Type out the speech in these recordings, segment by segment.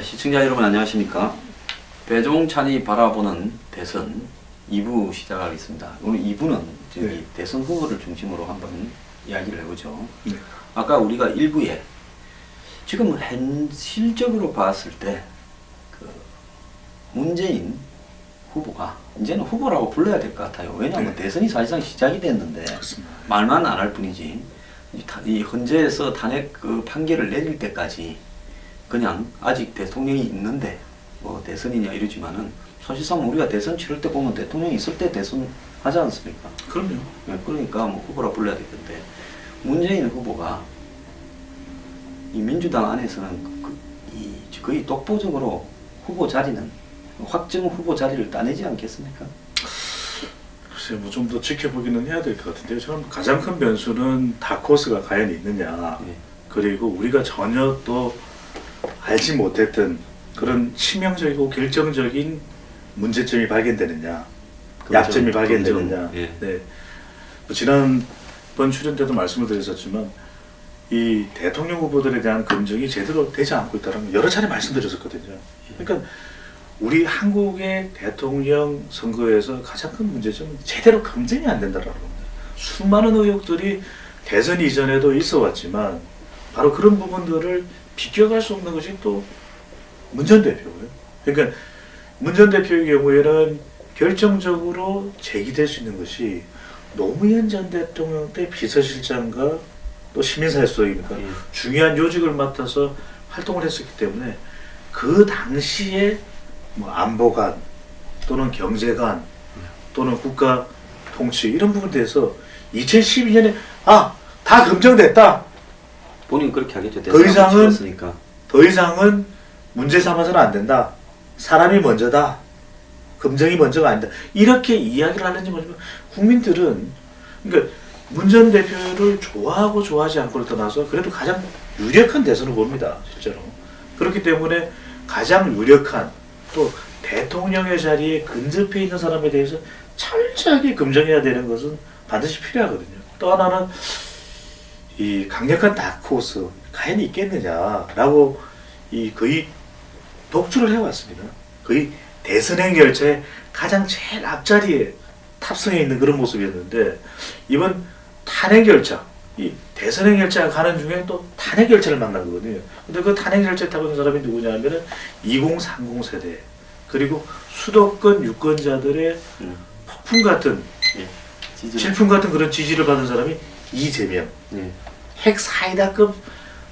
시청자 여러분 안녕하십니까. 배종찬이 바라보는 대선 2부 시작하겠습니다. 오늘 2부는 저기 대선 후보를 중심으로 한번 이야기를 해보죠. 아까 우리가 1부에 지금 현실적으로 봤을 때 그 문재인 후보가 이제는 후보라고 불러야 될 것 같아요. 왜냐하면 대선이 사실상 시작이 됐는데 말만 안 할 뿐이지 이 헌재에서 탄핵 그 판결을 내릴 때까지 그냥 아직 대통령이 있는데 뭐 대선이냐 이러지만은 사실상 우리가 대선 치를 때 보면 대통령이 있을 때 대선 하지 않습니까? 그럼요. 그러니까 뭐 후보라 불러야 되는데 문재인 후보가 이 민주당 안에서는 거의 독보적으로 후보 자리는 확정 후보 자리를 따내지 않겠습니까? 글쎄 뭐 좀 더 지켜보기는 해야 될 것 같은데요. 저는 가장 큰 변수는 다크호스가 과연 있느냐. 그리고 우리가 전혀 또 알지 못했던 그런 치명적이고 결정적인 문제점이 발견되느냐, 약점이 발견되느냐. 네. 뭐 지난번 출연 때도 말씀을 드렸었지만 이 대통령 후보들에 대한 검증이 제대로 되지 않고 있다는 걸 여러 차례 말씀드렸었거든요. 그러니까 우리 한국의 대통령 선거에서 가장 큰 문제점은 제대로 검증이 안 된다라는 겁니다. 수많은 의혹들이 대선 이전에도 있어 왔지만 바로 그런 부분들을 비껴갈 수 없는 것이 또 문 전 대표고요. 그러니까 문 전 대표의 경우에는 결정적으로 제기될 수 있는 것이 노무현 전 대통령 때 비서실장과 또 시민사회 수석이니까 중요한 요직을 맡아서 활동을 했었기 때문에 그 당시에 뭐 안보관 또는 경제관 또는 국가 통치 이런 부분에 대해서 2012년에 다 검증됐다. 본인 그렇게 하겠죠. 더 이상은 문제 삼아서는 안 된다. 사람이 먼저다. 검증이 먼저가 아니다. 이렇게 이야기를 하는지 모르지만 국민들은 그러니까 문 전 대표를 좋아하고 좋아하지 않고를 떠나서 그래도 가장 유력한 대선을 봅니다. 실제로. 그렇기 때문에 가장 유력한 또 대통령의 자리에 근접해 있는 사람에 대해서 철저하게 검증해야 되는 것은 반드시 필요하거든요. 또 하나는 이 강력한 다크호스 과연 있겠느냐라고 거의 독주를 해왔습니다. 거의 대선 행결차에 가장 제일 앞자리에 탑승해 있는 그런 모습이었는데 이번 탄핵 결차, 이 대선 행결차가 가는 중에 또 탄핵 결차를 만난 거거든요. 근데 그 탄핵 결차에 타고 있는 사람이 누구냐 하면은 2030 세대 그리고 수도권 유권자들의 폭풍 같은 질풍 같은 그런 지지를 받은 사람이 이재명. 핵 사이다급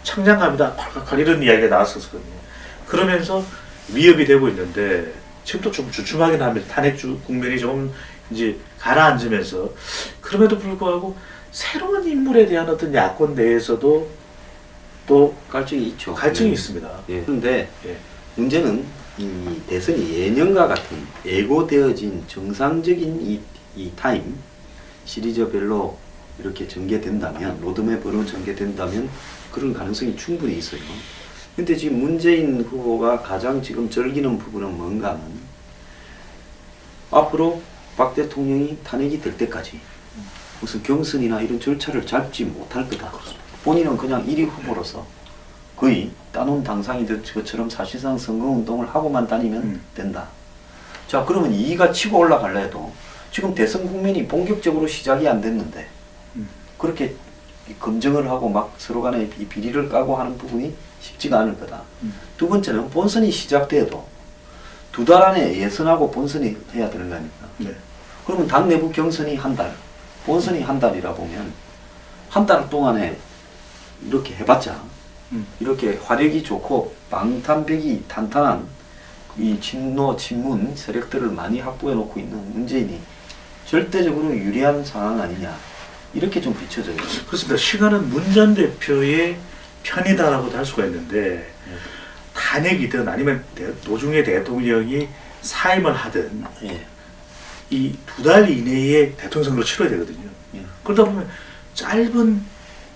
청량감이다. 콸콸콸 이런 이야기가 나왔었거든요. 그러면서 위협이 되고 있는데 지금도 좀 주춤하긴 합니다. 탄핵 국면이 좀 이제 가라앉으면서 그럼에도 불구하고 새로운 인물에 대한 어떤 야권 내에서도 또 갈증이 있죠. 갈증이 있습니다. 그런데 문제는 이 대선이 예년과 같은 예고되어진 정상적인 이 타임 시리즈별로 이렇게 전개된다면 로드맵으로 전개된다면 그런 가능성이 충분히 있어요. 근데 지금 문재인 후보가 가장 지금 즐기는 부분은 뭔가 하면 앞으로 박 대통령이 탄핵이 될 때까지 무슨 경선이나 이런 절차를 밟지 못할 거다. 본인은 그냥 1위 후보로서 거의 따놓은 당상이 될 것처럼 사실상 선거운동을 하고만 다니면 된다. 자, 그러면 2위가 치고 올라갈라 해도 지금 대선 국면이 본격적으로 시작이 안 됐는데 그렇게 검증을 하고 막 서로 간에 이 비리를 까고 하는 부분이 쉽지가 않을 거다. 두 번째는 본선이 시작돼도 2달 안에 예선하고 본선이 해야 되는 거 아닙니까? 그러면 당 내부 경선이 한 달, 본선이 한 달이라 보면 한 달 동안에 이렇게 해봤자 이렇게 화력이 좋고 방탄벽이 탄탄한 이 친노, 친문 세력들을 많이 확보해 놓고 있는 문재인이 절대적으로 유리한 상황 아니냐 이렇게 좀 비춰져요. 그렇습니다. 시간은 문 전 대표의 편이다라고도 할 수가 있는데 탄핵이든 아니면 노중의 대통령이 사임을 하든 이 2달 이내에 대통령 선거를 치러야 되거든요. 그러다 보면 짧은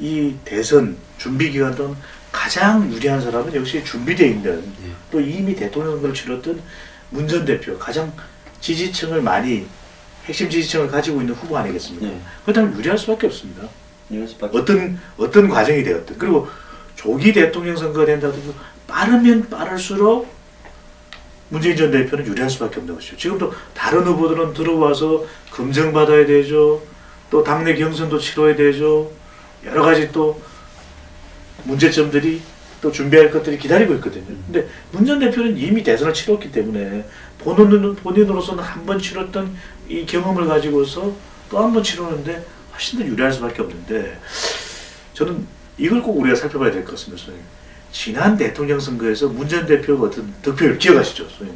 이 대선 준비 기간 동안 가장 유리한 사람은 역시 준비되어 있는 또 이미 대통령 선거를 치렀던 문 전 대표 가장 지지층을 많이 핵심 지지층을 가지고 있는 후보 아니겠습니까? 그렇다면 유리할 수밖에 없습니다. 어떤 과정이 되었든 그리고 조기 대통령 선거가 된다든지 빠르면 빠를수록 문재인 전 대표는 유리할 수밖에 없는 것이죠. 지금도 다른 후보들은 들어와서 검증받아야 되죠. 또 당내 경선도 치러야 되죠. 여러 가지 또 문제점들이 또 준비할 것들이 기다리고 있거든요. 근데 문 전 대표는 이미 대선을 치렀기 때문에 본인으로서는 한 번 치렀던 이 경험을 가지고서 또 한 번 치르는데 훨씬 더 유리할 수밖에 없는데 저는 이걸 꼭 우리가 살펴봐야 될 것 같습니다, 선생님. 지난 대통령 선거에서 문 전 대표가 어떤 득표율 기억하시죠, 선생님?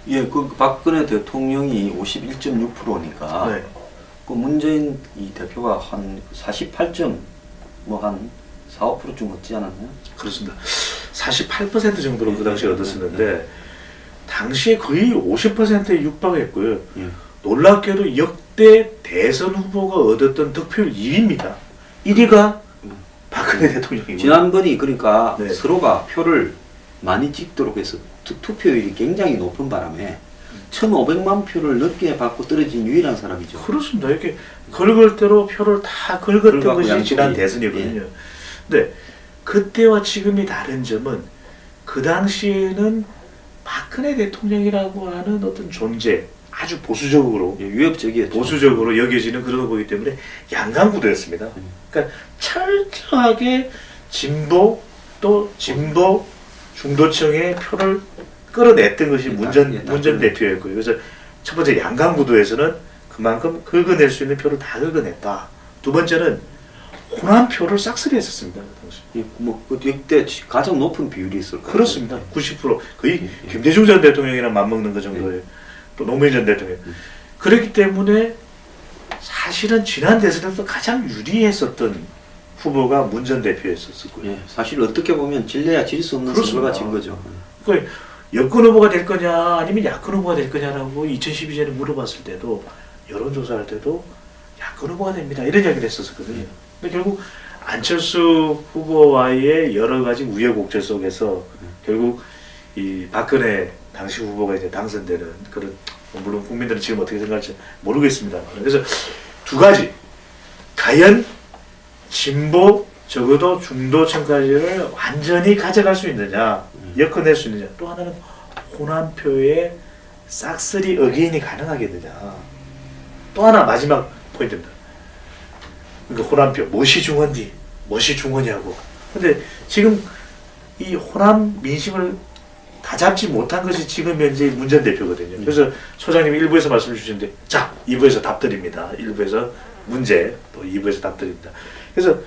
예, 그 박근혜 대통령이 51.6%니까 네. 그 문재인 이 대표가 한 48점 뭐 한 4, 5%좀 얻지 않았나요? 그렇습니다. 48% 정도로 그 당시에 네, 얻었었는데 당시에 거의 50%에 육박했고요. 예. 놀랍게도 역대 대선 후보가 얻었던 득표율 1위입니다. 1위가 박근혜 대통령이고. 지난번이 그러니까 네. 서로가 표를 많이 찍도록 해서 투표율이 굉장히 높은 바람에 1,500만 표를 넘게 받고 떨어진 유일한 사람이죠. 그렇습니다. 이렇게 긁을 표를 다 긁었던 긁어갖고 것이 양쪽이. 지난 대선이거든요. 근데 그때와 지금이 다른 점은 그 당시에는 박근혜 대통령이라고 하는 어떤 존재, 아주 보수적으로 예, 위협적이었죠. 보수적으로 여겨지는 그런 후보이기 때문에 양강구도였습니다. 그러니까 철저하게 진보 또 진보 중도층의 표를 끌어냈던 것이 문 전 대표였고요. 그래서 첫 번째 양강구도에서는 그만큼 긁어낼 수 있는 표를 다 긁어냈다. 두 번째는 호남표를 싹쓸이 했었습니다. 그 당시. 예, 뭐 그때 가장 높은 비율이 있을 거예요. 그렇습니다. 90% 거의 예. 김대중 전 대통령이랑 맞먹는 그 정도예요. 또 노무현 전 대통령. 그렇기 때문에 사실은 지난 대선에서 가장 유리했었던 후보가 문 전 대표였었고요. 예, 사실 어떻게 보면 질래야 질 수 없는 그렇습니다. 선거가 진 거죠. 그러니까 여권 후보가 될 거냐 아니면 야권 후보가 될 거냐라고 2012년에 물어봤을 때도 여론조사할 때도 야권 후보가 됩니다. 이런 이야기를 했었거든요. 근데 결국 안철수 후보와의 여러 가지 우여곡절 속에서 결국 이 박근혜 당시 후보가 이제 당선되는 그런, 물론 국민들은 지금 어떻게 생각할지 모르겠습니다. 그래서 두 가지, 과연 진보 적어도 중도층까지를 완전히 가져갈 수 있느냐, 엮어낼 수 있느냐, 또 하나는 호남표의 싹쓸이 어게인이 가능하겠느냐. 또 하나 마지막 포인트입니다. 그러니까 호남표, 무엇이 중원디, 무엇이 중원이냐고. 근데 지금 이 호남 민심을 다 잡지 못한 것이 지금 현재 문 전 대표거든요. 그래서 소장님 1부에서 말씀 주시는데, 자, 2부에서 답 드립니다. 1부에서 문제, 또 2부에서 답 드립니다. 그래서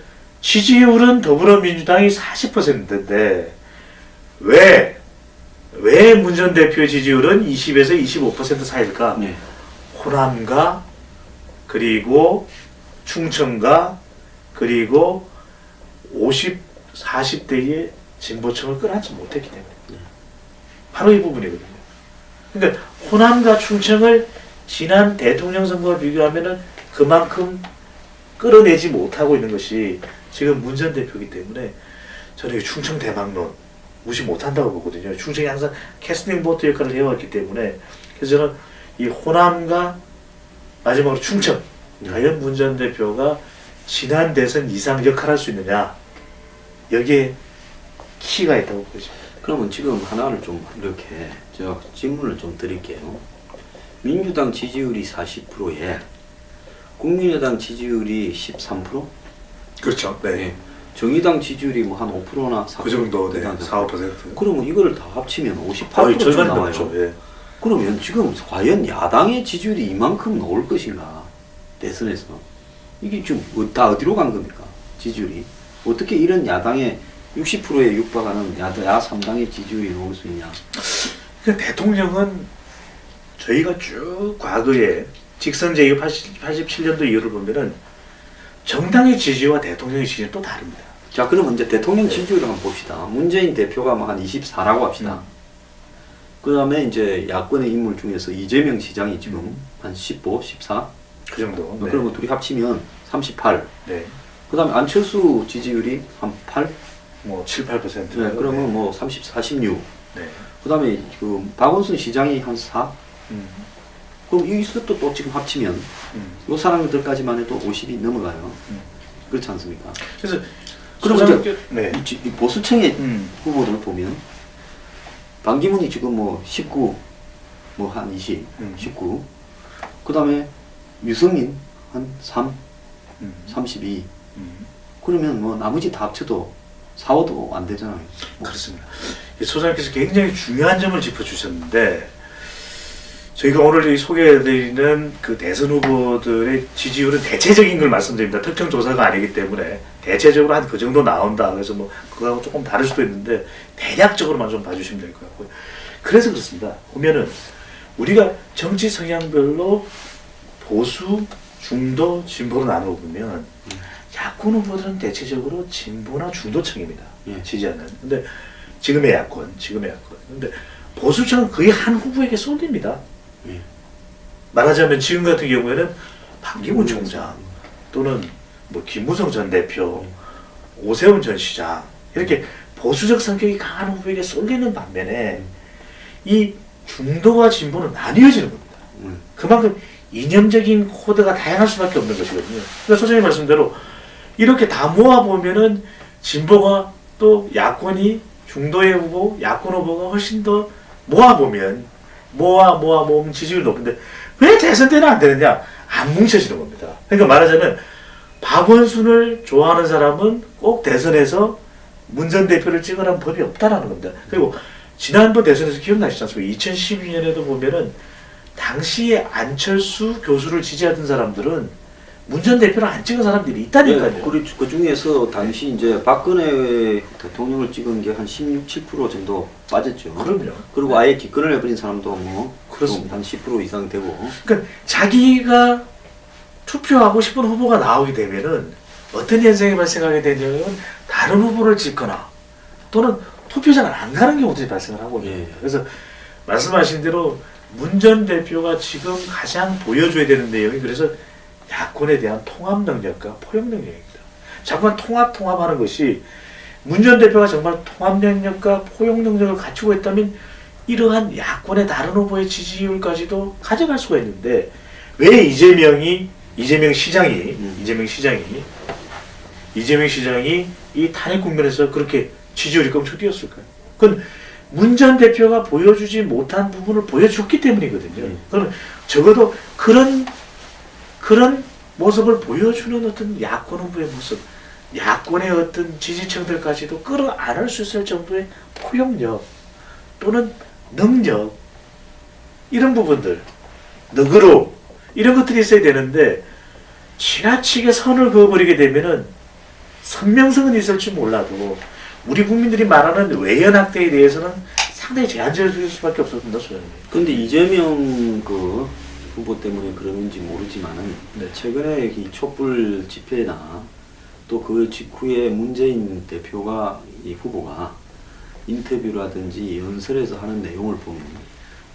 지지율은 더불어민주당이 40%인데, 왜 문 전 대표의 지지율은 20에서 25% 사이일까? 네. 호남과 그리고 충청과 그리고 40대의 진보층을 끌어안지 못했기 때문에 바로 이 부분이거든요. 그러니까 호남과 충청을 지난 대통령 선거와 비교하면은 그만큼 끌어내지 못하고 있는 것이 지금 문 전 대표이기 때문에 저는 이 충청 대망론 무시 못한다고 보거든요. 충청이 항상 캐스팅 보트 역할을 해왔기 때문에 그래서 저는 이 호남과 마지막으로 충청 과연 문 전 대표가 지난 대선 이상 역할할 수 있느냐 여기에 키가 있다고 보죠. 그러면 지금 하나를 좀 이렇게 저 질문을 좀 드릴게요. 민주당 지지율이 40%에 국민의당 지지율이 13%? 그렇죠. 네. 네. 정의당 지지율이 뭐 한 5%나 4%? 그 정도, 네. 4, 5%. 그러면 이거를 다 합치면 거의 58% 절반 나와요. 넘죠. 예. 그러면 지금 과연 야당의 지지율이 이만큼 나올 것인가? 대선에서. 이게 지금 다 어디로 간 겁니까? 지지율이. 어떻게 이런 야당의 60%에 육박하는 야 3당의 지지율이 나올 수 있냐? 그러니까 대통령은 저희가 쭉 과거에 직선제의 87년도 이후를 보면은 정당의 지지와 대통령의 지지는 또 다릅니다. 자, 그러면 이제 대통령 네. 지지율을 한번 봅시다. 문재인 대표가 뭐 한 24라고 합시다. 그 다음에 이제 야권의 인물 중에서 이재명 시장이 지금 한 15, 14? 그 정도. 네. 그러면 둘이 합치면 38. 네. 그 다음에 안철수 지지율이 한 8? 뭐 7, 8%. 네, 그러면 뭐 30, 46. 네. 그 다음에 그 박원순 시장이 한 4? 음. 그럼 이것도 또 지금 합치면 이 사람들까지만 해도 50이 넘어가요. 그렇지 않습니까? 그래서 그럼 소장- 이제 네. 이 보수층의 음. 후보들 보면 반기문이 지금 뭐 19, 뭐 한 20, 19. 그 다음에 유승민 한 3, 32. 그러면 뭐 나머지 다 합쳐도 4, 5도 안 되잖아요. 뭐. 그렇습니다. 소장님께서 굉장히 중요한 점을 짚어주셨는데 저희가 오늘 소개해드리는 그 대선 후보들의 지지율은 대체적인 걸 말씀드립니다. 특정 조사가 아니기 때문에 대체적으로 한 그 정도 나온다. 그래서 뭐 그거하고 조금 다를 수도 있는데 대략적으로만 좀 봐주시면 될 것 같고요. 그래서 그렇습니다. 보면은 우리가 정치 성향별로 보수, 중도, 진보로 나누어 보면 야권 후보들은 대체적으로 진보나 중도층입니다. 예. 지지하는. 근데 지금의 야권. 근데 보수층은 거의 한 후보에게 쏠립니다. 예. 말하자면 지금 같은 경우에는 박기문 총장 또는 뭐 김무성 전 대표, 오세훈 전 시장 이렇게 보수적 성격이 강한 후보에게 쏠리는 반면에 이 중도와 진보는 나뉘어지는 겁니다. 그만큼 이념적인 코드가 다양할 수밖에 없는 것이거든요. 그러니까 소장님 말씀대로 이렇게 다 모아보면은 진보가 또 야권이 중도의 후보, 야권 후보가 훨씬 더 모아보면 모으면 지지율이 높은데 왜 대선 때는 안 되느냐? 안 뭉쳐지는 겁니다. 그러니까 말하자면 박원순을 좋아하는 사람은 꼭 대선에서 문 전 대표를 찍으라는 법이 없다라는 겁니다. 그리고 지난번 대선에서 기억나시지 않습니까? 2012년에도 보면은 당시에 안철수 교수를 지지하던 사람들은 문 전 대표를 안 찍은 사람들이 있다니까요. 그 중에서 당시 이제 박근혜 대통령을 찍은 게 한 16, 7% 정도 빠졌죠. 그럼요. 그리고 아예 기권을 해버린 사람도 뭐 그렇습니다. 한 10% 이상 되고. 그러니까 자기가 투표하고 싶은 후보가 나오게 되면은 어떤 현상이 발생하게 되냐면 다른 후보를 찍거나 또는 투표장을 안 가는 경우들이 발생을 하고 있는 겁니다. 그래서 말씀하신 대로 문 전 대표가 지금 가장 보여줘야 되는 내용이 그래서 야권에 대한 통합 능력과 포용 능력입니다. 자꾸만 통합하는 것이 문 전 대표가 정말 통합 능력과 포용 능력을 갖추고 있다면 이러한 야권의 다른 후보의 지지율까지도 가져갈 수가 있는데 왜 이재명 시장이 이 탄핵 국면에서 그렇게 지지율이 껑충 뛰었을까요? 그건 문 전 대표가 보여주지 못한 부분을 보여줬기 때문이거든요. 그러면 적어도 그런 모습을 보여주는 어떤 야권 후보의 모습, 야권의 어떤 지지층들까지도 끌어안을 수 있을 정도의 포용력 또는 능력 이런 부분들, 너그러 이런 것들이 있어야 되는데 지나치게 선을 그어버리게 되면은 선명성은 있을지 몰라도 우리 국민들이 말하는 외연학대에 대해서는 상당히 제한적일 수밖에 없었습니다, 소장님. 근데 이재명 그 후보 때문에 그런지 모르지만은 최근에 이 촛불 집회나 또 그 직후에 문재인 대표가 이 후보가 인터뷰라든지 연설에서 하는 내용을 보면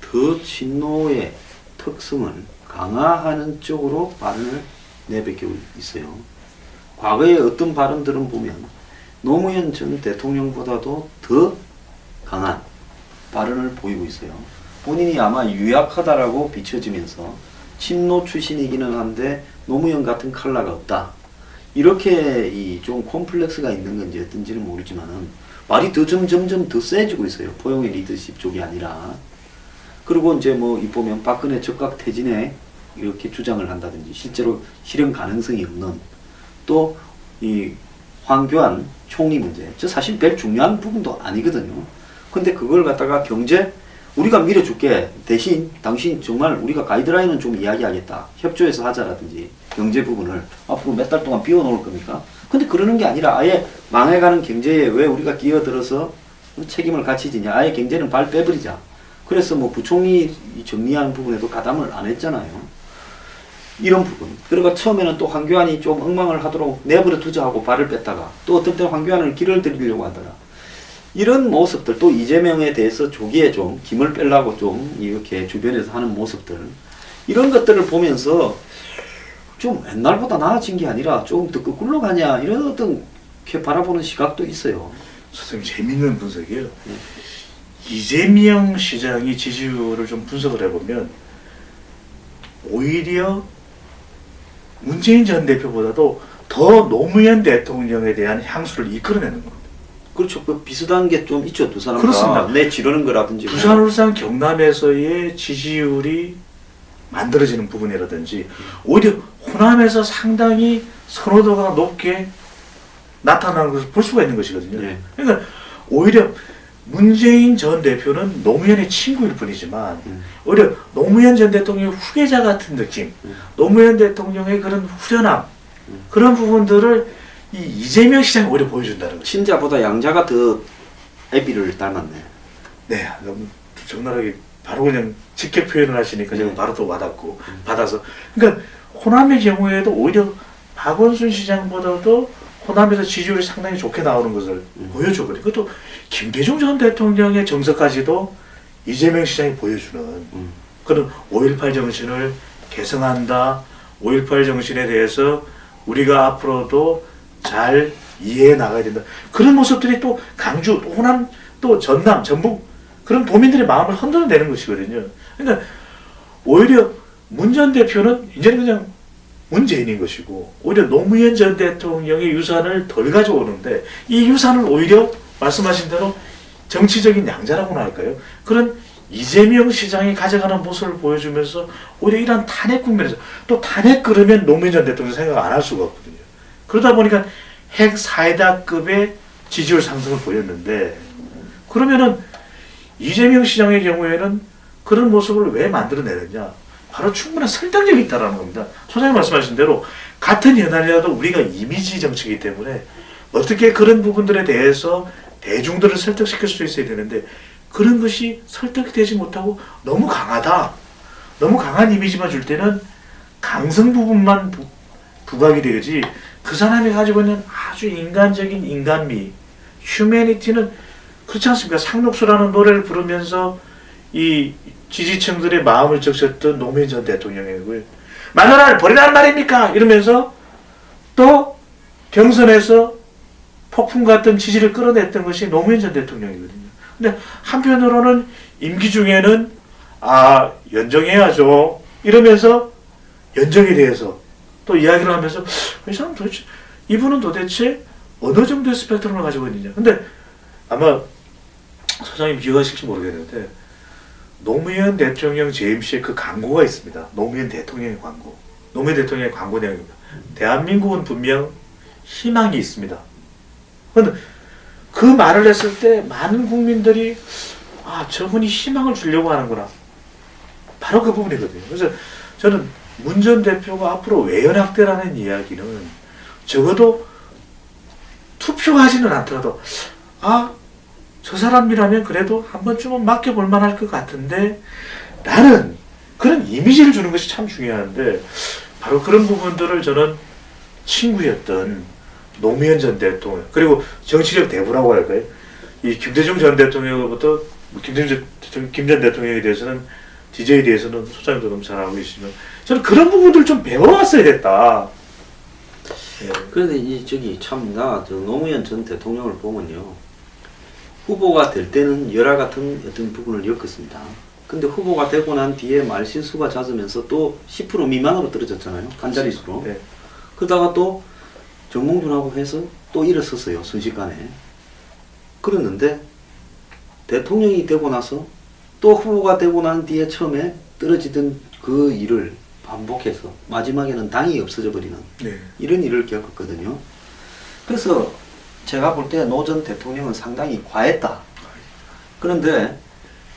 더 친노의 특성을 강화하는 쪽으로 발언을 내뱉고 있어요. 과거의 어떤 발언들은 보면 노무현 전 대통령보다도 더 강한 발언을 보이고 있어요. 본인이 아마 유약하다라고 비춰지면서 친노 출신이기는 한데 노무현 같은 컬러가 없다. 이렇게 이 좀 콤플렉스가 있는 건지 어떤지는 모르지만은 말이 더 점점 더 세지고 있어요. 포용의 리더십 쪽이 아니라. 그리고 이제 뭐 이 보면 박근혜 적각 퇴진에 이렇게 주장을 한다든지 실제로 실현 가능성이 없는 또 이 황교안 총리 문제. 저 사실 별 중요한 부분도 아니거든요. 근데 그걸 갖다가 경제 우리가 밀어줄게 대신 당신 정말 우리가 가이드라인은 좀 이야기하겠다. 협조해서 하자라든지 경제 부분을 앞으로 몇 달 동안 비워놓을 겁니까? 근데 그러는 게 아니라 아예 망해가는 경제에 왜 우리가 끼어들어서 책임을 같이 지냐. 아예 경제는 발 빼버리자. 그래서 뭐 부총리 정리하는 부분에도 가담을 안 했잖아요. 이런 부분. 그리고 처음에는 또 황교안이 좀 엉망을 하도록 내버려 두자 하고 발을 뺐다가 또 어떤 때는 황교안을 길을 들이려고 하더라. 이런 모습들 또 이재명에 대해서 조기에 좀 김을 빼려고 좀 이렇게 주변에서 하는 모습들 이런 것들을 보면서 좀 옛날보다 나아진 게 아니라 조금 더 거꾸로 가냐 이런 어떤 이렇게 바라보는 시각도 있어요. 선생님 재밌는 분석이에요. 이재명 시장이 지지율을 좀 분석을 해보면 오히려 문재인 전 대표보다도 더 노무현 대통령에 대한 향수를 이끌어내는 겁니다. 그렇죠. 그 비슷한 게 좀 있죠. 두 사람 그렇습니다. 다 내 지르는 거라든지. 부산, 울산, 경남에서의 지지율이 만들어지는 부분이라든지 오히려 호남에서 상당히 선호도가 높게 나타나는 것을 볼 수가 있는 것이거든요. 네. 그러니까 오히려 문재인 전 대표는 노무현의 친구일 뿐이지만 오히려 노무현 전 대통령의 후계자 같은 느낌, 노무현 대통령의 그런 후련함, 그런 부분들을 이 이재명 시장이 오히려 보여준다는 거죠. 친자보다 양자가 더 애비를 닮았네. 네, 너무 적나라하게 바로 그냥 직격 표현을 하시니까 제가 바로 또 와닿고 받아서. 그러니까 호남의 경우에도 오히려 박원순 시장보다도 호남에서 지지율이 상당히 좋게 나오는 것을 보여주거든요. 그것도 김대중 전 대통령의 정서까지도 이재명 시장이 보여주는 그런 5.18 정신을 계승한다. 5.18 정신에 대해서 우리가 앞으로도 잘 이해해 나가야 된다. 그런 모습들이 또 강주, 또 호남, 또 전남, 전북 그런 도민들의 마음을 흔들어내는 것이거든요. 그러니까 오히려 문 전 대표는 이제는 그냥 문재인인 것이고 오히려 노무현 전 대통령의 유산을 덜 가져오는데 이 유산을 오히려 말씀하신 대로 정치적인 양자라고나 할까요? 그런 이재명 시장이 가져가는 모습을 보여주면서 오히려 이런 탄핵 국면에서 또 탄핵 그러면 노무현 전 대통령 생각 안 할 수가 없거든요. 그러다 보니까 핵 사이다급의 지지율 상승을 보였는데 그러면은 이재명 시장의 경우에는 그런 모습을 왜 만들어내느냐? 바로 충분한 설득력이 있다는 겁니다. 소장님 말씀하신 대로 같은 연한이라도 우리가 이미지 정치이기 때문에 어떻게 그런 부분들에 대해서 대중들을 설득시킬 수 있어야 되는데 그런 것이 설득이 되지 못하고 너무 강하다. 너무 강한 이미지만 줄 때는 강성 부분만 부각이 되지 그 사람이 가지고 있는 아주 인간적인 인간미, 휴머니티는 그렇지 않습니까? 상록수라는 노래를 부르면서 이 지지층들의 마음을 적셨던 노무현 전 대통령이고요. 마누라를 버리라는 말입니까? 이러면서 또 경선에서 폭풍 같은 지지를 끌어냈던 것이 노무현 전 대통령이거든요. 근데 한편으로는 임기 중에는 연정해야죠. 이러면서 연정에 대해서 또 이야기를 하면서 이 사람 도대체 이분은 도대체 어느 정도의 스펙트럼을 가지고 있느냐. 근데 아마 소장님 기억하실지 모르겠는데 노무현 대통령 재임 시에 그 광고가 있습니다. 노무현 대통령의 광고. 노무현 대통령의 광고 내용입니다. 대한민국은 분명 희망이 있습니다. 그런데 그 말을 했을 때 많은 국민들이 저분이 희망을 주려고 하는구나. 바로 그 부분이거든요. 그래서 저는 문 전 대표가 앞으로 외연확대라는 이야기는 적어도 투표하지는 않더라도 저 사람이라면 그래도 한 번쯤은 맡겨볼 만할 것 같은데 라는 그런 이미지를 주는 것이 참 중요한데 바로 그런 부분들을 저는 친구였던 노무현 전 대통령 그리고 정치적 대부라고 할까요? 이 김대중 전 대통령부터 김 전 대통령에 대해서는 DJ에 대해서는 소장님도 너무 잘 알고 계시지만 저는 그런 부분들 좀 배워왔어야 됐다. 그런데 나 노무현 전 대통령을 보면요. 후보가 될 때는 열화 같은 어떤 부분을 엮었습니다. 근데 후보가 되고 난 뒤에 말실수가 잦으면서 또 10% 미만으로 떨어졌잖아요. 간자릿수로. 네. 그러다가 또 정몽준하고 해서 또 일어섰어요. 순식간에. 그랬는데 대통령이 되고 나서 또 후보가 되고 난 뒤에 처음에 떨어지던 그 일을 반복해서 마지막에는 당이 없어져 버리는 이런 일을 겪었거든요. 그래서 제가 볼 때 노 전 대통령은 상당히 과했다. 그런데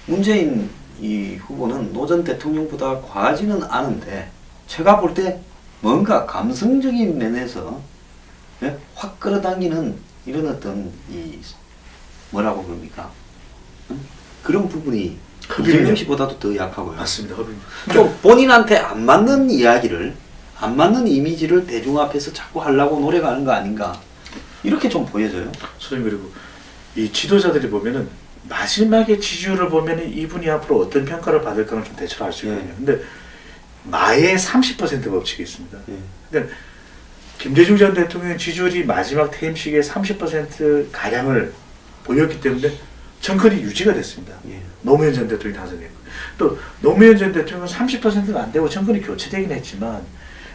문재인 이 후보는 노 전 대통령보다 과하지는 않은데 제가 볼 때 뭔가 감성적인 면에서 확 끌어당기는 이런 어떤 뭐라고 그럽니까? 그런 부분이 이재명 씨보다도 더 약하고요. 맞습니다. 좀 본인한테 안 맞는 이야기를 안 맞는 이미지를 대중 앞에서 자꾸 하려고 노력하는 거 아닌가 이렇게 좀 보여져요. 선생님 그리고 이 지도자들이 보면은 마지막에 지지율을 보면은 이분이 앞으로 어떤 평가를 받을까는 좀 대충 알 수 있거든요. 근데 마의 30% 법칙이 있습니다. 그러니까 김대중 전 대통령의 지지율이 마지막 퇴임 시기에 30% 가량을 보였기 때문에 정권이 유지가 됐습니다. 노무현 전 대통령이 당선됐고 또 노무현 전 대통령은 30%가 안 되고 정권이 교체되긴 했지만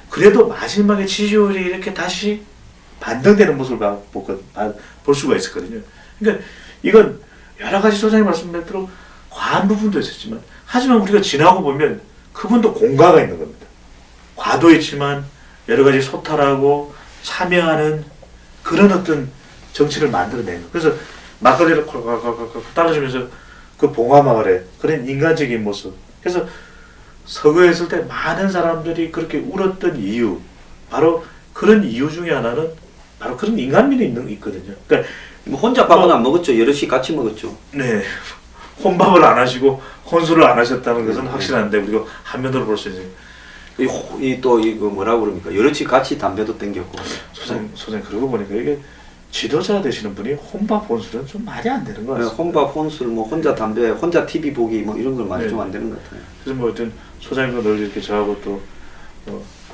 그래도 마지막에 지지율이 이렇게 다시 반등되는 모습을 볼 수가 있었거든요. 그러니까 이건 여러 가지 소장님 말씀한 대로 과한 부분도 있었지만 하지만 우리가 지나고 보면 그분도 공과가 있는 겁니다. 과도 있지만 여러 가지 소탈하고 참여하는 그런 어떤 정치를 만들어내는. 그래서 막걸리를 콜콜콜콜 따라주면서 그 봉화마을에 그런 인간적인 모습. 그래서 서거에 있을 때 많은 사람들이 그렇게 울었던 이유, 바로 그런 이유 중에 하나는 바로 그런 인간미가 있거든요. 그러니까 뭐 혼자 밥은 안 먹었죠. 여럿이 같이 먹었죠. 네, 혼밥을 안 하시고 혼술을 안 하셨다는 것은 확실한데 우리가 한면으로 볼 수 있는. 또 이거 뭐라고 그럽니까? 여럿이 같이 담배도 땡겼고. 소장님 그러고 보니까 이게 지도자 되시는 분이 혼밥 혼술은 좀 말이 안 되는 것 같아요. 혼밥, 혼술, 뭐 혼자 담배, 혼자 TV 보기 뭐 이런 걸 말이 네. 좀 안 되는 것 같아요. 그래서 뭐 어떤 소장님과 늘 이렇게 저하고 또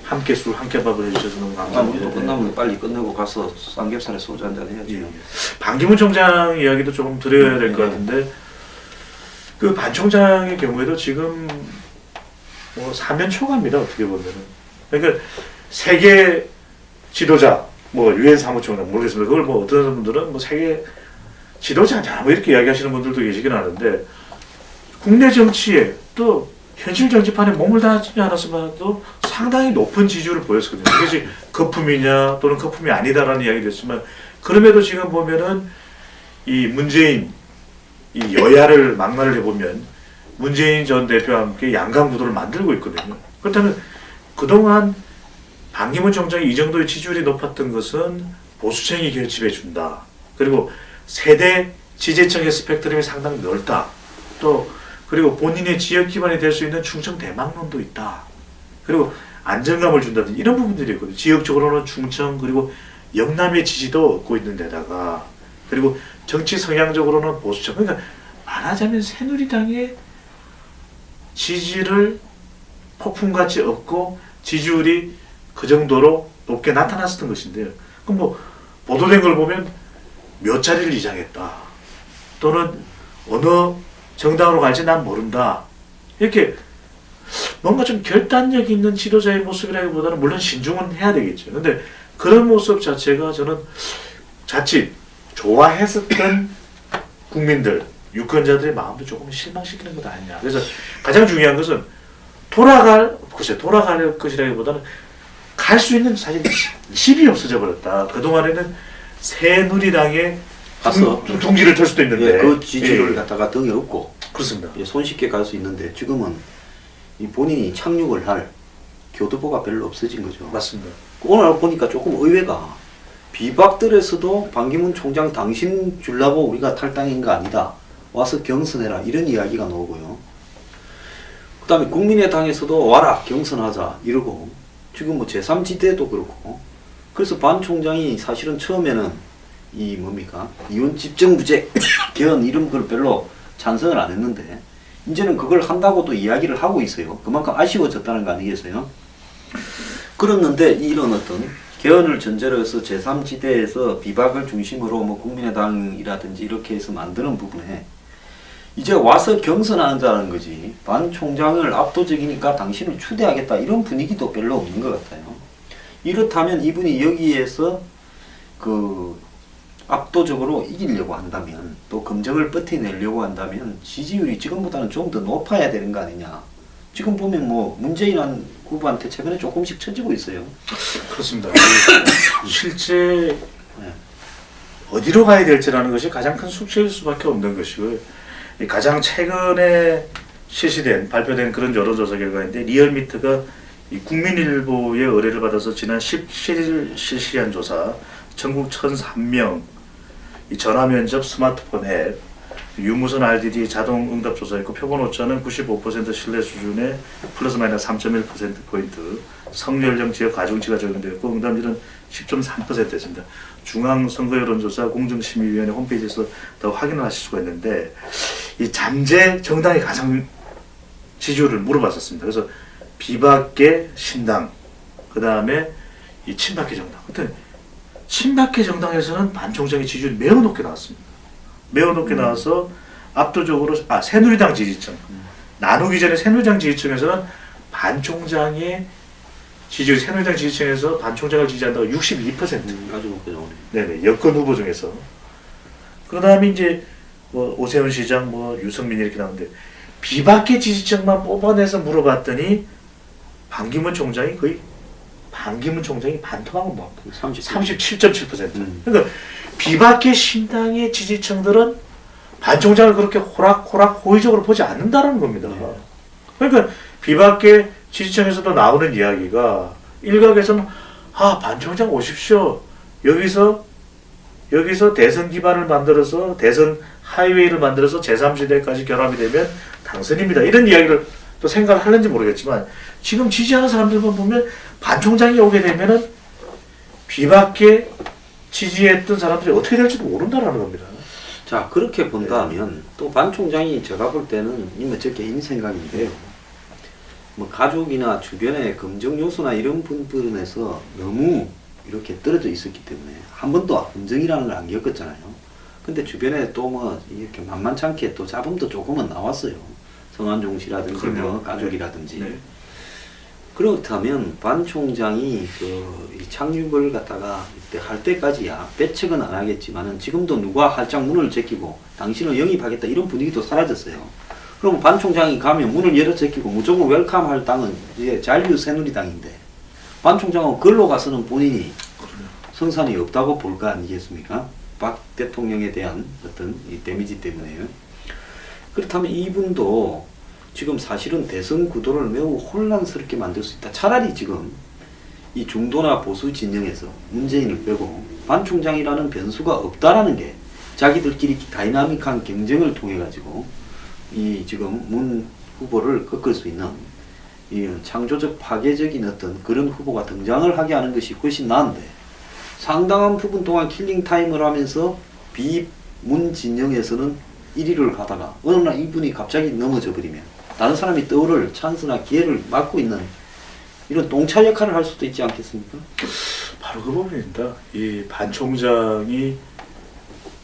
함께 술, 함께 밥을 해주셔서 너무 감사합니다. 우리도 끝나면 빨리 끝내고 가서 삼겹살에 소주 한잔 해야지. 예. 반기문 총장 이야기도 조금 드려야 될 것 같은데 그 반 총장의 경우에도 지금 뭐 사면 초과입니다. 어떻게 보면은. 그러니까 세계 지도자, 뭐 유엔 사무총장 모르겠습니다. 그걸 뭐 어떤 분들은 뭐 세계 지도자냐 뭐 이렇게 이야기하시는 분들도 계시긴 하는데 국내 정치에 또 현실 정치판에 몸을 닿지 않았으면도 상당히 높은 지지율을 보였거든요. 그것이 거품이냐 또는 거품이 아니다라는 이야기도 했지만 그럼에도 지금 보면은 이 문재인 이 여야를 막말을 해보면 문재인 전 대표와 함께 양강 구도를 만들고 있거든요. 그렇다면 그동안 반기문 총장이 이 정도의 지지율이 높았던 것은 보수층이 결집해 준다. 그리고 세대 지지층의 스펙트럼이 상당히 넓다. 또 그리고 본인의 지역 기반이 될 수 있는 충청 대망론도 있다. 그리고 안정감을 준다든지 이런 부분들이 있거든요. 지역적으로는 충청 그리고 영남의 지지도 얻고 있는 데다가 그리고 정치 성향적으로는 보수층. 그러니까 말하자면 새누리당의 지지를 폭풍같이 얻고 지지율이 그 정도로 높게 나타났었던 것인데요. 그럼 뭐 보도된 걸 보면 몇 자리를 이장했다. 또는 어느 정당으로 갈지 난 모른다. 이렇게 뭔가 좀 결단력 있는 지도자의 모습이라기보다는 물론 신중은 해야 되겠죠. 근데 그런 모습 자체가 저는 자칫 좋아했었던 국민들, 유권자들의 마음도 조금 실망시키는 것 아니냐. 그래서 가장 중요한 것은 돌아갈 것이라기보다는 갈 수 있는 사실 집이 없어져 버렸다. 그동안에는 새누리당에 둥지를 털 수도 있는데 예, 그 지지를 갖다가 등에 업고 그렇습니다. 손쉽게 갈 수 있는데 지금은 이 본인이 착륙을 할 교두보가 별로 없어진 거죠. 맞습니다. 오늘 보니까 조금 의외가 비박들에서도 반기문 총장 당신 주려고 우리가 탈당인 거 아니다. 와서 경선해라 이런 이야기가 나오고요. 그 다음에 국민의당에서도 와라 경선하자 이러고 지금 뭐 제3지대도 그렇고 그래서 반 총장이 사실은 처음에는 이 뭡니까 이원 집정부제 개헌 이런 걸 별로 찬성을 안 했는데 이제는 그걸 한다고도 이야기를 하고 있어요. 그만큼 아쉬워졌다는 거 아니겠어요? 그랬는데 이런 어떤 개헌을 전제로 해서 제3지대에서 비박을 중심으로 뭐 국민의당이라든지 이렇게 해서 만드는 부분에 이제 와서 경선하자는 거지 반 총장을 압도적이니까 당신을 추대하겠다 이런 분위기도 별로 없는 것 같아요. 이렇다면 이분이 여기에서 그 압도적으로 이기려고 한다면 또 검증을 버텨내려고 한다면 지지율이 지금보다는 좀 더 높아야 되는 거 아니냐. 지금 보면 뭐 문재인 후보한테 최근에 조금씩 쳐지고 있어요. 그렇습니다. 실제 어디로 가야 될지라는 것이 가장 큰 숙제일 수밖에 없는 것이고요. 가장 최근에 실시된 발표된 그런 여론조사 결과인데 리얼미터가 이 국민일보의 의뢰를 받아서 지난 17일 실시한 조사 전국 1,003명 이 전화면접 스마트폰 앱 유무선 RDD 자동 응답 조사했고 표본 오차는 95% 신뢰 수준의 플러스 마이너스 3.1%포인트 성연령 지역 가중치가 적용되었고 응답률은 10.3%였습니다. 중앙선거여론조사 공정심의위원회 홈페이지에서 더 확인을 하실 수가 있는데 이 잠재 정당의 가장 지지율을 물어봤었습니다. 그래서 비박계 신당 그 다음에 이 친박계 정당 그때 친박계 정당에서는 반 총장의 지지율이 매우 높게 나왔습니다. 매우 높게 나와서 압도적으로 새누리당 지지층 나누기 전에 새누리당 지지층에서는 반 총장의 지지율 새누리당 지지층에서 반 총장을 지지한다고 62%. 아주 높게 나오네. 네네 여권 후보 중에서 그 다음에 이제 뭐 오세훈 시장, 뭐 유승민 이렇게 나오는데 비박계 지지층만 뽑아내서 물어봤더니 반기문 총장이 반토막을 못 37.7%. 그러니까 비박계 신당의 지지층들은 반 총장을 그렇게 호락호락 호의적으로 보지 않는다는 겁니다. 그러니까 비박계 지지층에서도 나오는 이야기가 일각에서는 반 총장 오십시오. 여기서 대선 기반을 만들어서 대선 하이웨이를 만들어서 제3지대까지 결합이 되면 당선입니다. 이런 이야기를 또 생각을 하는지 모르겠지만 지금 지지하는 사람들만 보면 반 총장이 오게 되면은 비박계 지지했던 사람들이 어떻게 될지도 모른다라는 겁니다. 자, 그렇게 본다면 또 반 총장이 제가 볼 때는 이뭐 제 개인 생각인데요. 뭐 가족이나 주변의 검정 요소나 이런 부분에서 너무 이렇게 떨어져 있었기 때문에 한 번도 검증이라는 걸 안 겪었잖아요. 근데 주변에 또 뭐 이렇게 만만찮게 또 잡음도 조금은 나왔어요. 성완종 씨라든지 뭐 가족이라든지. 네. 그렇다면 반 총장이 이 착륙을 갖다가 이때 할 때까지야 배척은 안 하겠지만은 지금도 누가 활짝 문을 제끼고 당신을 영입하겠다 이런 분위기도 사라졌어요. 그럼 반 총장이 가면 문을 열어 제끼고 무조건 웰컴 할 당은 이제 자유새누리당인데 반 총장은 걸로 가서는 본인이 성산이 없다고 볼 거 아니겠습니까? 박 대통령에 대한 어떤 이 데미지 때문에요. 그렇다면 이분도 지금 사실은 대선 구도를 매우 혼란스럽게 만들 수 있다. 차라리 지금 이 중도나 보수 진영에서 문재인을 빼고 반 총장이라는 변수가 없다라는 게 자기들끼리 다이나믹한 경쟁을 통해 가지고 이 지금 문 후보를 꺾을 수 있는 이 창조적 파괴적인 어떤 그런 후보가 등장을 하게 하는 것이 훨씬 나은데 상당한 부분 동안 킬링 타임을 하면서 비문 진영에서는 1위를 하다가 어느 날 이분이 갑자기 넘어져 버리면 다른 사람이 떠오를 찬스나 기회를 막고 있는 이런 동찰 역할을 할 수도 있지 않겠습니까? 바로 그 부분입니다. 이 반 총장이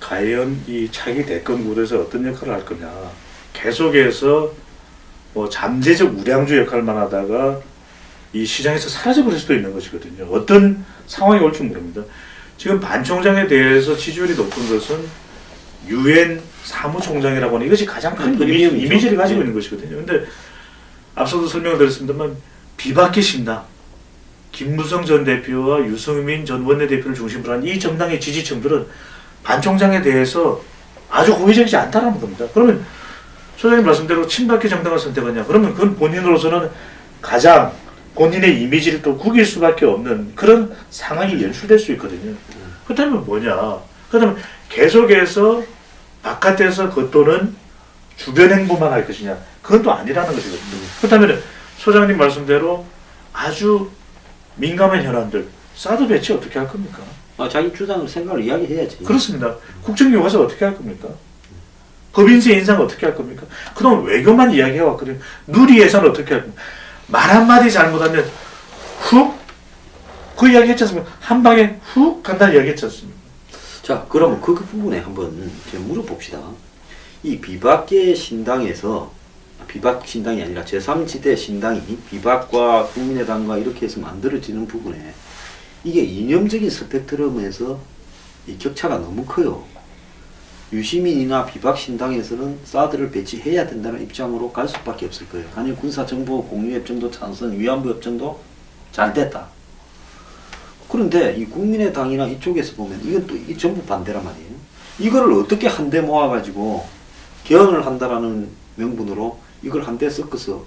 과연 이 차기 대권 구도에서 어떤 역할을 할 거냐. 계속해서 뭐 잠재적 우량주 역할만 하다가 이 시장에서 사라져버릴 수도 있는 것이거든요. 어떤 상황이 올지 모릅니다. 지금 반 총장에 대해서 지지율이 높은 것은 유엔 사무총장이라고 하는 이것이 가장 큰 이미지를 가지고 있는 것이거든요. 근데 앞서도 설명을 드렸습니다만 비박계 신당, 김무성 전 대표와 유승민 전 원내대표를 중심으로 한 이 정당의 지지층들은 반 총장에 대해서 아주 호의적이지 않다는 겁니다. 그러면 소장님 말씀대로 친박계 정당을 선택하냐? 그러면 그건 본인으로서는 가장 본인의 이미지를 또 구길 수밖에 없는 그런 상황이 연출될 수 있거든요. 그렇다면 뭐냐? 그렇다면 계속해서 바깥에서 겉도는 주변 행보만 할 것이냐? 그건 또 아니라는 것이거든요. 그렇다면 소장님 말씀대로 아주 민감한 현안들, 사드 배치 어떻게 할 겁니까? 자기 주장을 생각을 이야기해야지. 그렇습니다. 국정교과서 어떻게 할 겁니까? 법인세 인상 어떻게 할 겁니까? 그동안 외교만 이야기해왔거든요. 누리 예산 어떻게 할 겁니까? 말 한마디 잘못하면 훅? 그 이야기 했지 않습니까? 한 방에 훅 간다는 이야기 했지 않습니까? 자, 그럼 그 부분에 한번 제가 물어봅시다. 이 비박계 신당에서 비박 신당이 아니라 제3지대 신당이 비박과 국민의당과 이렇게 해서 만들어지는 부분에 이게 이념적인 스펙트럼에서 이 격차가 너무 커요. 유시민이나 비박 신당에서는 사드를 배치해야 된다는 입장으로 갈 수밖에 없을 거예요. 한일 군사정보 공유협정도 찬성, 위안부 협정도 잘 됐다. 그런데 이 국민의당이나 이쪽에서 보면 이건 또 이 전부 반대란 말이에요. 이거를 어떻게 한데 모아가지고 개헌을 한다라는 명분으로 이걸 한데 섞어서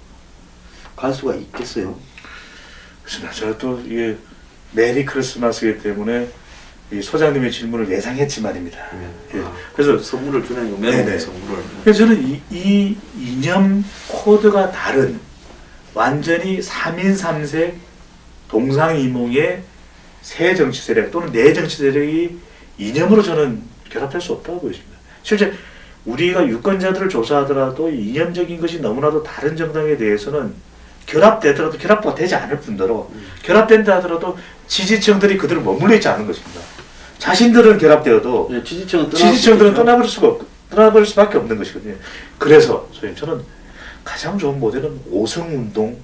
갈 수가 있겠어요? 그렇습니다. 제가 또 이게 메리 크리스마스이기 때문에 이 소장님의 질문을 예상했지만입니다. 예. 그래서 선물을 주는 거 매너 선물을. 그래서 저는 이 이념 코드가 다른 완전히 3인 3색 동상이몽의 새 정치 세력 또는 내 정치 세력이 이념으로 저는 결합할 수 없다고 보입니다. 실제 우리가 유권자들을 조사하더라도 이념적인 것이 너무나도 다른 정당에 대해서는 결합되더라도 결합가 되지 않을 뿐더러 결합된다 하더라도 지지층들이 그대로 머물러 있지 않은 것입니다. 자신들은 결합되어도 네, 지지층들은 떠나버릴 수밖에 없는 것이거든요. 그래서 저는 가장 좋은 모델은 오성운동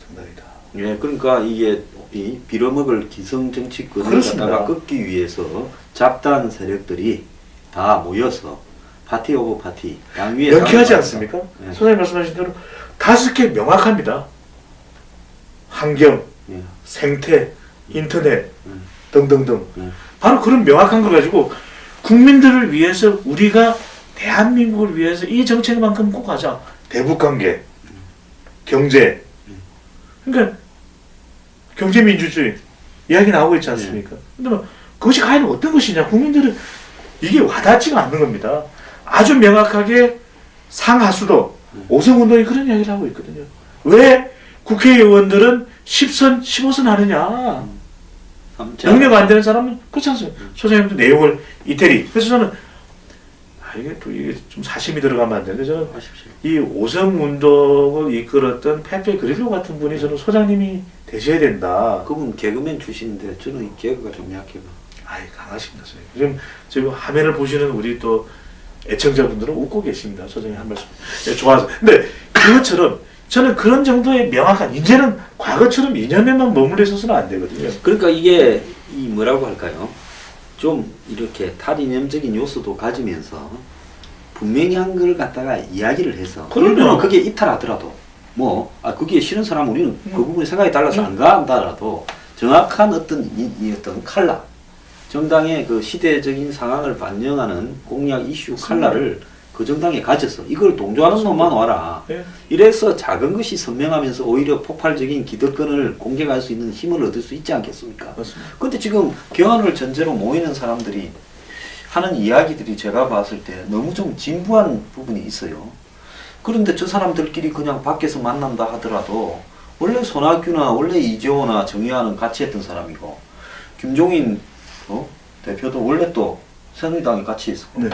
정당이다. 예, 그러니까 이게 이 빌어먹을 기성 정치권을 갖다가 끊기 위해서 잡다한 세력들이 다 모여서 파티 오브 파티 당 위에 명쾌하지 않습니까? 네. 소장님 말씀하신 대로 5개 명확합니다. 환경, 예. 생태, 인터넷 음. 등등등. 음. 바로 그런 명확한 걸 가지고 국민들을 위해서 우리가 대한민국을 위해서 이 정책만큼 꼭 하자. 대북관계, 경제. 그러니까 경제민주주의 이야기 나오고 있지 않습니까? 근데 뭐 그것이 과연 어떤 것이냐? 국민들은 이게 와닿지가 않는 겁니다. 아주 명확하게 상하수도 오성운동이 그런 이야기를 하고 있거든요. 왜 국회의원들은 10선, 15선 하느냐? 능력 안 되는 사람은 그렇지 않습니까? 소장님도 내용을 이태리. 그래서 저는 이게 또 이게 좀 사심이 들어가면 안 되는데 저는 이 오성운동을 이끌었던 페페 그릴로 같은 분이 저는 소장님이 되셔야 된다. 그분 개그맨 출신인데 저는 이 개그가 좀 약해요. 아이 강하십니다, 소장님. 지금 화면을 보시는 우리 또 애청자분들은 웃고 계십니다. 소장님 한 말씀. 네, 좋아서. 근데 그것처럼 저는 그런 정도의 명확한 이제는 과거처럼 이념에만 머물러 있어서는 안 되거든요. 그러니까 이게 이 뭐라고 할까요? 좀 이렇게 탈이념적인 요소도 가지면서 분명히 한 걸 갖다가 이야기를 해서 그러면 그게 이탈하더라도 뭐 그게 싫은 사람 우리는 그 부분에 생각이 달라서 안 간다라도 정확한 어떤 이 어떤 칼라 정당의 그 시대적인 상황을 반영하는 공약 이슈 칼라를 그 정당에 가져서 이걸 동조하는 놈만 와라. 네. 이래서 작은 것이 선명하면서 오히려 폭발적인 기득권을 공격할 수 있는 힘을 얻을 수 있지 않겠습니까? 맞습니다. 근데 지금 개헌을 전제로 모이는 사람들이 하는 이야기들이 제가 봤을 때 너무 좀 진부한 부분이 있어요. 그런데 저 사람들끼리 그냥 밖에서 만난다 하더라도 원래 손학규나 원래 이재호나 정의화는 같이 했던 사람이고 김종인 대표도 원래 또 새누리당에 같이 있었고 네.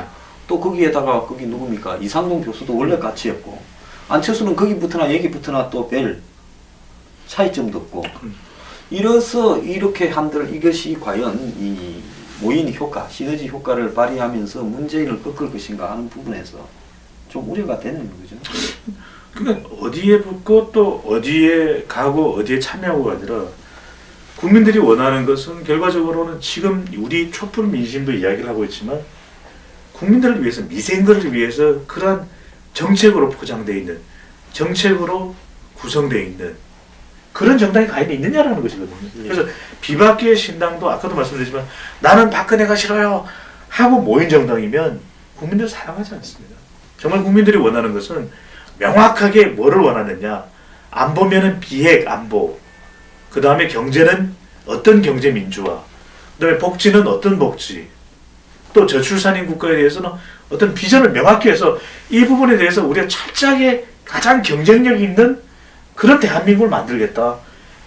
또 거기에다가 거기 누굽니까 이상동 교수도 원래 같이 했고 안철수는 거기 붙으나 여기 붙으나 또 별 차이점도 없고 이래서 이렇게 한들 이것이 과연 이 모인 효과 시너지 효과를 발휘하면서 문재인을 꺾을 것인가 하는 부분에서 좀 우려가 되는 거죠. 그러니까 어디에 붙고 또 어디에 가고 어디에 참여하고가 아니라 국민들이 원하는 것은 결과적으로는 지금 우리 촛불 민심도 이야기를 하고 있지만 국민들을 위해서 미생들을 위해서 그러한 정책으로 포장되어 있는 정책으로 구성되어 있는 그런 정당이 과연 있느냐라는 것이거든요. 그래서 비박계의 신당도 아까도 말씀드렸지만 나는 박근혜가 싫어요 하고 모인 정당이면 국민들 사랑하지 않습니다. 정말 국민들이 원하는 것은 명확하게 뭐를 원하느냐. 안보면은 비핵 안보, 그 다음에 경제는 어떤 경제 민주화, 그 다음에 복지는 어떤 복지, 또 저출산인 국가에 대해서는 어떤 비전을 명확히 해서 이 부분에 대해서 우리가 철저하게 가장 경쟁력 있는 그런 대한민국을 만들겠다.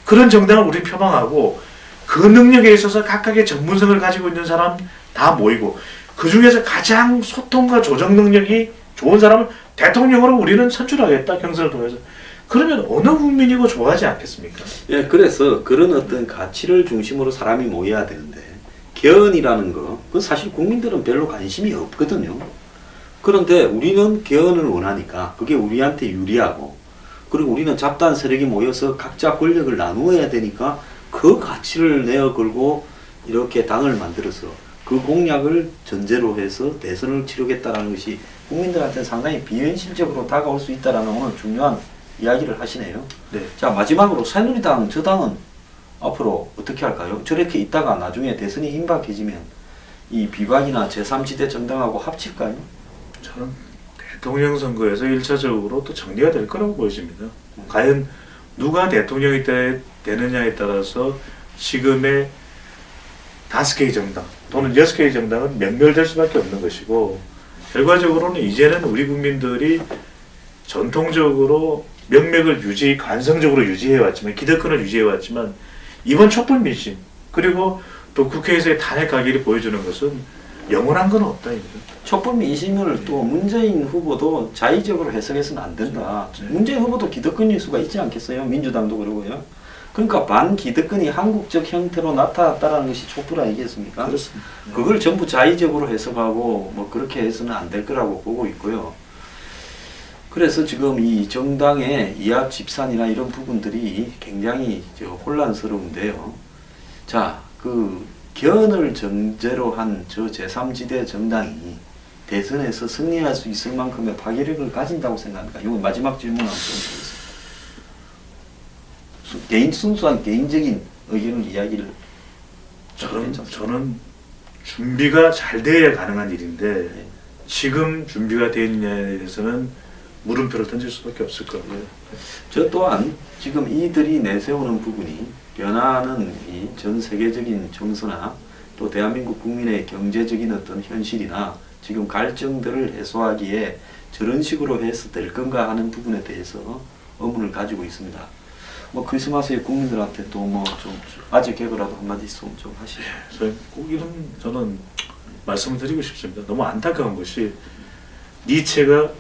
그런 정당을 우리 표방하고 그 능력에 있어서 각각의 전문성을 가지고 있는 사람 다 모이고 그 중에서 가장 소통과 조정 능력이 좋은 사람을 대통령으로 우리는 선출하겠다. 경선을 통해서. 그러면 어느 국민이고 좋아하지 않겠습니까? 예, 그래서 그런 어떤 가치를 중심으로 사람이 모여야 되는데 개헌이라는 거, 그건 사실 국민들은 별로 관심이 없거든요. 그런데 우리는 개헌을 원하니까 그게 우리한테 유리하고 그리고 우리는 잡다한 세력이 모여서 각자 권력을 나누어야 되니까 그 가치를 내어 걸고 이렇게 당을 만들어서 그 공약을 전제로 해서 대선을 치르겠다는 것이 국민들한테 상당히 비현실적으로 다가올 수 있다는 오늘 중요한 이야기를 하시네요. 네. 자, 마지막으로 새누리당 저 당은 앞으로 어떻게 할까요? 저렇게 있다가 나중에 대선이 임박해지면 이 비박이나 제3지대 정당하고 합칠까요? 저는 대통령 선거에서 1차적으로 또 정리가 될 거라고 보여집니다. 과연 누가 대통령이 되느냐에 따라서 지금의 5개의 정당 또는 6개의 정당은 면멸될 수밖에 없는 것이고 결과적으로는 이제는 우리 국민들이 전통적으로 명맥을 관성적으로 유지해왔지만 기득권을 유지해왔지만 이번 촛불 민심 그리고 또 국회에서의 탄핵 가결이 보여주는 것은 영원한 건 없다. 촛불 민심을 또 문재인 후보도 자의적으로 해석해서는 안 된다. 문재인 후보도 기득권일 수가 있지 않겠어요? 민주당도 그러고요. 그러니까 반기득권이 한국적 형태로 나타났다는 것이 촛불 아니겠습니까? 그렇습니다. 그걸 전부 자의적으로 해석하고 뭐 그렇게 해서는 안 될 거라고 보고 있고요. 그래서 지금 이 정당의 이합 집산이나 이런 부분들이 굉장히 혼란스러운데요. 자, 그 변을 전제로 한 저 제3지대 정당이 대선에서 승리할 수 있을 만큼의 파괴력을 가진다고 생각합니까? 이건 마지막 질문 한번 드리겠습니다. 순수한 개인적인 의견을 이야기를 저는 준비가 잘 돼야 가능한 일인데 예. 지금 준비가 되어 있느냐에 대해서는 물음표를 던질 수밖에 없을 것 같고요. 저 또한 지금 이들이 내세우는 부분이 변화하는 이 전 세계적인 정서나 또 대한민국 국민의 경제적인 어떤 현실이나 지금 갈증들을 해소하기에 저런 식으로 해서 될 건가 하는 부분에 대해서 의문을 가지고 있습니다. 뭐 크리스마스에 국민들한테 또 뭐 좀 아재 개그라도 한마디 있으면 좀 하시죠. 꼭 이런 저는 말씀을 드리고 싶습니다. 너무 안타까운 것이 니체가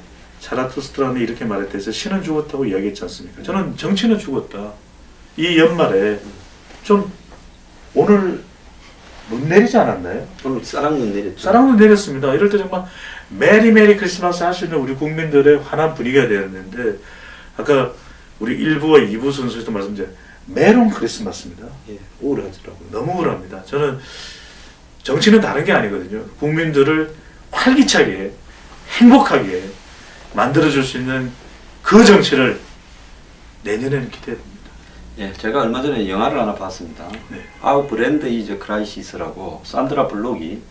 자라투스트라는 이렇게 말했대서 신은 죽었다고 이야기했지 않습니까? 저는 정치는 죽었다. 이 연말에 좀 오늘 눈 내리지 않았나요? 오늘 쌀랑눈 내렸죠. 사랑도 내렸습니다. 이럴 때 정말 메리 크리스마스 할 수 있는 우리 국민들의 환한 분위기가 되었는데 아까 우리 1부와 2부 순서에도 말씀드린 메론 크리스마스입니다. 예, 우울하더라고요. 너무 우울합니다. 저는 정치는 다른 게 아니거든요. 국민들을 활기차게 행복하게 만들어줄 수 있는 그 정치를 내년에는 기대됩니다. 예, 제가 얼마 전에 영화를 하나 봤습니다. 네. Our Brand is a Crisis라고 산드라 블록이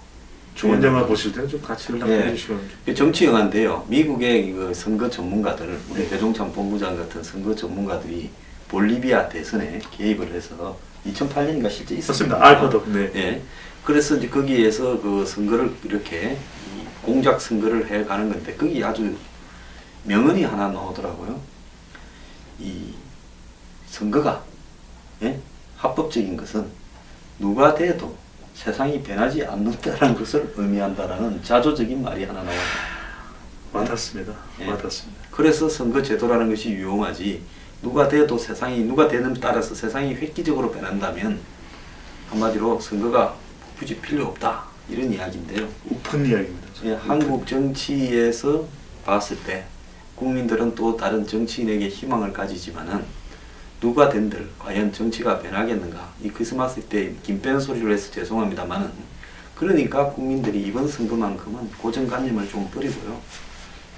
좋은 영화 보실 때는 좀 같이 연락해 주시면 정치 영화인데요. 미국의 그 선거 전문가들, 우리 배종찬 본부장 같은 선거 전문가들이 볼리비아 대선에 개입을 해서 2008년인가 실제 있었습니다. 맞습니다. 알파도. 네. 예. 그래서 이제 거기에서 그 선거를 이렇게 이 공작 선거를 해 가는 건데 거기 아주 명언이 하나 나오더라고요. 이 선거가 예? 합법적인 것은 누가 돼도 세상이 변하지 않는다는 것을 의미한다라는 자조적인 말이 하나 나와요. 와닿습니다. 예. 와닿습니다. 그래서 선거 제도라는 것이 유용하지 누가 돼도 세상이 누가 되는 따라서 세상이 획기적으로 변한다면 한마디로 선거가 굳이 필요 없다 이런 이야기인데요. 오픈 이야기입니다. 예, 한국 정치에서 봤을 때 국민들은 또 다른 정치인에게 희망을 가지지만은 누가 된들 과연 정치가 변하겠는가? 이 크리스마스 때 김빼는 소리를 해서 죄송합니다만은 그러니까 국민들이 이번 선거만큼은 고정관념을 좀 버리고요.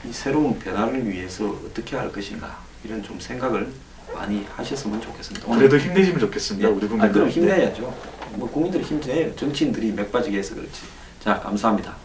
이 새로운 변화를 위해서 어떻게 할 것인가 이런 좀 생각을 많이 하셨으면 좋겠습니다. 그래도 힘내시면 좋겠습니다. 예. 우리 국민들. 그럼 힘내야죠. 뭐 국민들이 힘내요. 정치인들이 맥 빠지게 해서 그렇지. 자, 감사합니다.